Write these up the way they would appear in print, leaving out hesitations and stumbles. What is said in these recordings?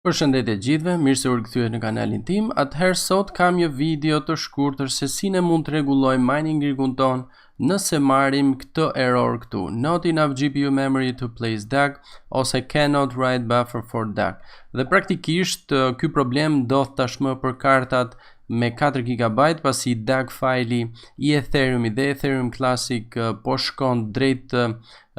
Përshëndetje gjithëve, mirë se u rikthyer në kanalin tim. Atëherë sot kam një video të shkurtër se si ne mund të rregullojmë Mining Rigun ton nëse marrim këtë error këtu. Not enough GPU memory to place DAG ose cannot write buffer for DAG. Dhe praktikisht ky problem ndodh tashmë për kartat me 4 GB pasi DAG fajli i Ethereum dhe ETHClassic po shkon drejt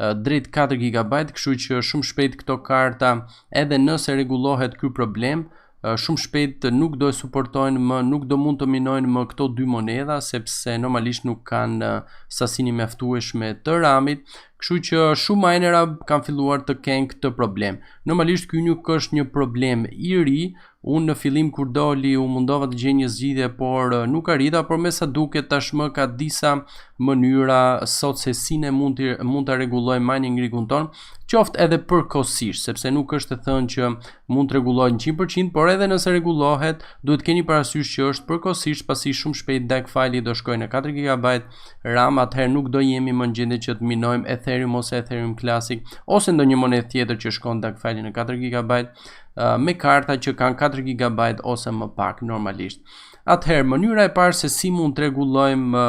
4 GB, kështu që shumë shpejt këto karta, edhe nëse rregullohet ky problem, shumë shpejt nuk do e suportojnë më, nuk do mund të minojnë më këto dy monedha sepse normalisht nuk kanë sasinë mjaftueshme të ramit. Kështu që shumë minera kanë filluar të kenë këtë problem. Normalisht ky nuk është një problem i ri. Unë në fillim kur doli u mundova të gjej një zgjidhje, por nuk arrita, por me sa duket tashmë ka disa mënyra sot se si ne mund ta rregullojmë Mining Rigun ton, qoftë edhe përkohësisht, sepse nuk është të thënë që mund të rregullohet 100%, por edhe nëse rregullohet, duhet keni parasysh që është përkohësisht pasi shumë shpejt DAG fajli do shkojë në 4 GB RAM, atëherë nuk do jemi më në gjendje që të minojmë Ethereum ose ETHClassic ose ndonjë monedhë tjetër që shkon DAG fajli në 4 GB. Me karta që kanë 4 GB ose më pak normalisht. Atëherë, mënyra e parë se si mund të rregullojmë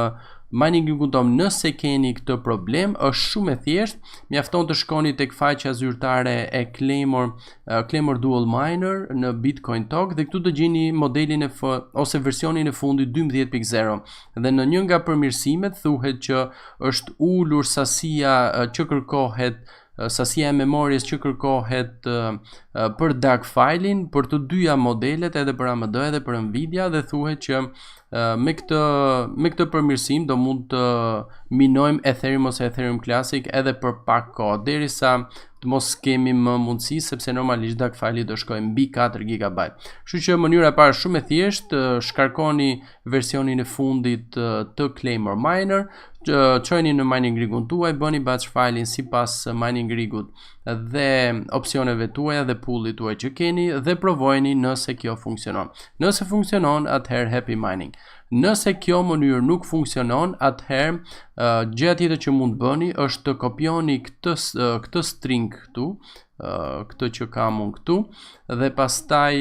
Mining Rigun ton nëse keni këtë problem është shumë e thjeshtë. Mjafton të shkoni tek faqja zyrtare e Claymore Dual Miner në Bitcoin Talk dhe këtu do gjeni modelin ose versionin e fundit 12.0 dhe në një nga përmirësimet thuhet që është ulur sasia që kërkohet, sasia e memorjes që kërkohet për DAG filin për të dyja modelet, edhe për AMD edhe për Nvidia, dhe thuhet që me këtë përmirësim do mund të minojmë Ethereum ose ETHClassic edhe për pak kohë, derisa të mos kemi më mundësi, sepse normalisht DAG fajli do shkojë mbi 4 GB. Kështu që mënyra e parë shumë e thjeshtë, shkarkoni versionin e fundit të Claymore Miner, çojeni në Mining Rigun tuaj, bëni batch filin sipas Mining Rigut dhe opsioneve tuaja dhe poolit tuaj që keni dhe provojeni nëse kjo funksionon. Nëse funksionon, atëherë happy mining. Nëse kjo mënyrë nuk funksionon, atëherë gjëja tjetër që mund bëni është të kopjoni këtë string këtu, këtë që kam unë këtu, dhe pastaj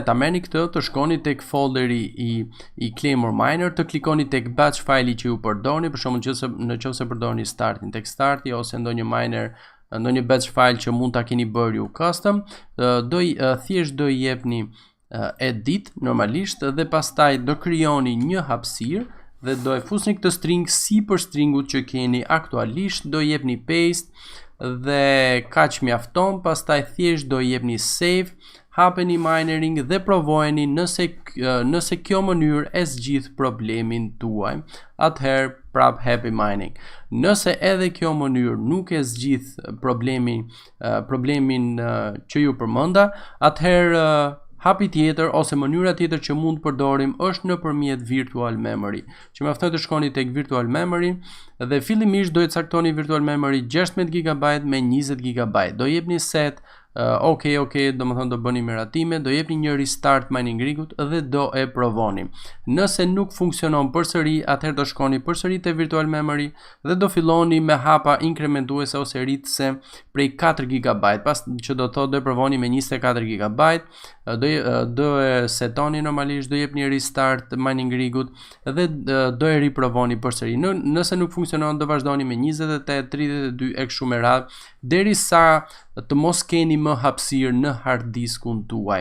ta merrni këtë, të shkoni tek folderi i Claymore Miner, të klikoni tek batch file që ju përdorni, për shembull nëse përdorni startin, tek starti ose ndonjë batch file që mund ta keni bërë ju custom, thjesht do i jepni edit normalisht dhe pastaj do krijoni një hapësirë dhe do e fusni këtë string sipër stringut që keni aktualisht, do i jepni paste dhe kaq mjafton, pastaj thjesht do i jepni save, hapeni minering dhe provojeni nëse kjo mënyrë e zgjidh problemin tuaj, atëherë prap happy mining. Nëse edhe kjo mënyrë nuk e zgjidh problemin që ju përmenda, atëherë hapi tjetër ose mënyra tjetër që mund të përdorim është nëpërmjet virtual memory. Që mjafton të shkoni tek virtual memory dhe fillimisht do e caktoni virtual memory 16 GB me 20 GB. Do jepni set OK, do më thonë do bëni meratime, do jepni një restart Mining Rigut dhe do e provoni. Nëse nuk funksionon përsëri, atëherë do shkoni përsëri te virtual memory dhe do filloni me hapa inkrementuese ose rritëse prej 4 GB, pas që do thotë do e provoni me 24 GB, do e setoni normalisht, do jepni restart Mining Rigut dhe do e riprovoni përsëri. Nëse nuk funksionon, do vazhdoni me 28, 32 e kështu me radhë, derisa të mos keni më hapësirë në hard diskun tuaj.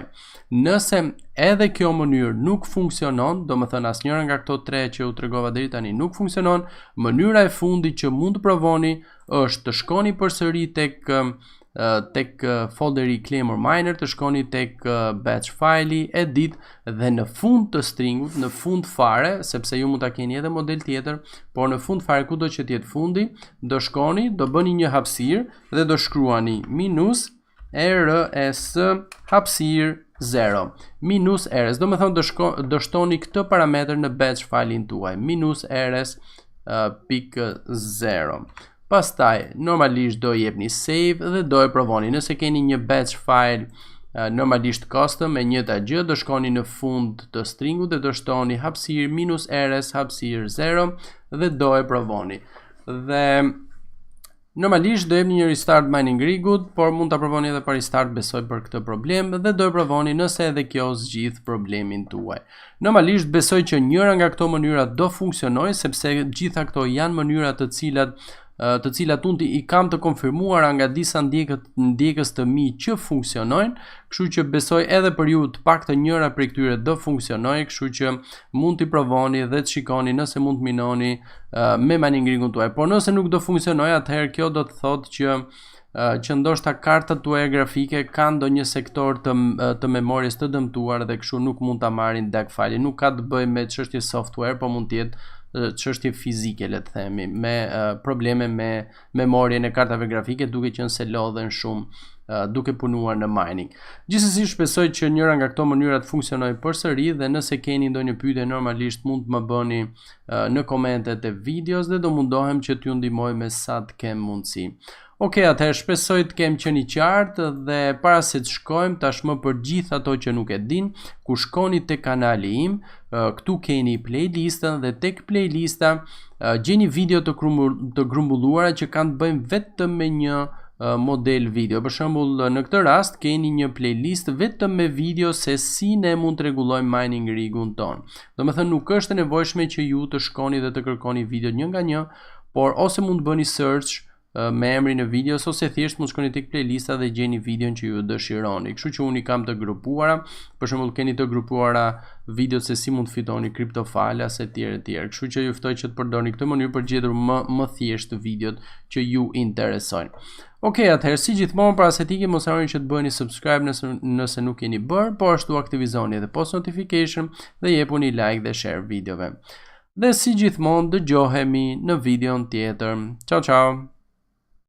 Nëse edhe kjo mënyrë nuk funksionon, do më thënë asnjëra nga këto tre që u tregova deri tani nuk funksionon, mënyra e fundit që mund të provoni është të shkoni përsëri tek folderi Claymore Miner, të shkoni tek batch file, edit dhe në fund të stringut, në fund fare, sepse ju mund ta keni edhe model tjetër, por në fund fare kudo që të jetë fundi, do shkoni, do bëni një hapësirë dhe do shkruani minus rs hapësirë 0 minus rs, do me thonë do shtoni këtë parametër në batch file-in tuaj, minus rs pik 0. Pastaj normalisht do jepni save dhe do e provoni. Nëse keni një batch file normalisht custom me njëta gjë, do shkoni në fund të stringut dhe do shtoni hapësirë minus rs hapësirë 0 dhe do e provoni. Dhe Normalisht do jepni një restart Mining Rigut, por mund ta provoni edhe pa restart, besoj për këtë problem dhe do e provoni nëse edhe kjo zgjidh problemin tuaj. Normalisht besoj që njëra nga këto mënyra do funksionojë sepse gjitha këto janë mënyra të cilat unë i kam të konfirmuara nga disa ndjekës të mi që funksionojnë, kështu që besoj edhe për ju të paktën njëra prej këtyre do funksionojë, kështu që mund t'i provoni dhe të shikoni nëse mund të minoni me Mining Rigun tuaj. Por nëse nuk do funksionojë, atëherë kjo do të thotë që ndoshta kartat tuaja grafike kanë ndonjë sektor të memorjes të dëmtuar dhe kështu nuk mund ta marrin DAG file. Nuk ka të bëjë me çështje software, por mund të jetë çështje fizike, le të themi, me probleme me memorjen e kartave grafike, duke qenë se lodhen shumë duke punuar në mining. Gjithsesi shpresoj që njëra nga këto mënyra të funksionojë përsëri dhe nëse keni ndonjë pyetje normalisht mund të më bëni në komentet e videos dhe do mundohem që t'ju ndihmoj me sa të kem mundësi. Okej, atëherë shpresoj të kem qenë i qartë dhe para se të shkojmë tashmë për gjithë ato që nuk e din, ku shkoni te kanali im, këtu keni playlistën dhe tek playlista gjeni video të grumbulluara që kanë të bëjnë vetëm me një model video. Për shembull, në këtë rast keni një playlist vetëm me video se si ne mund të rregullojmë Mining Rigun ton. Domethënë nuk është e nevojshme që ju të shkoni dhe të kërkoni video një nga një, por ose mund të bëni search me emrin e videos ose thjesht mund shkoni tek playlista dhe gjeni videon që ju dëshironi. Kështu që unë i kam të grupuara, për shembull keni të grupuara videot se si mund të fitoni kriptofalas e tjerë. Kështu që ju ftoj që të përdorni këtë mënyrë për gjetur më thjesht videot që ju interesojnë. Okej, atëherë si gjithmonë para se të ikim mos harroni që të bëheni subscribe nëse nuk keni bërë, po ashtu aktivizoni edhe post notification dhe jepuni like dhe share videove. Dhe si gjithmonë dëgjohemi në videon tjetër. Ciao ciao.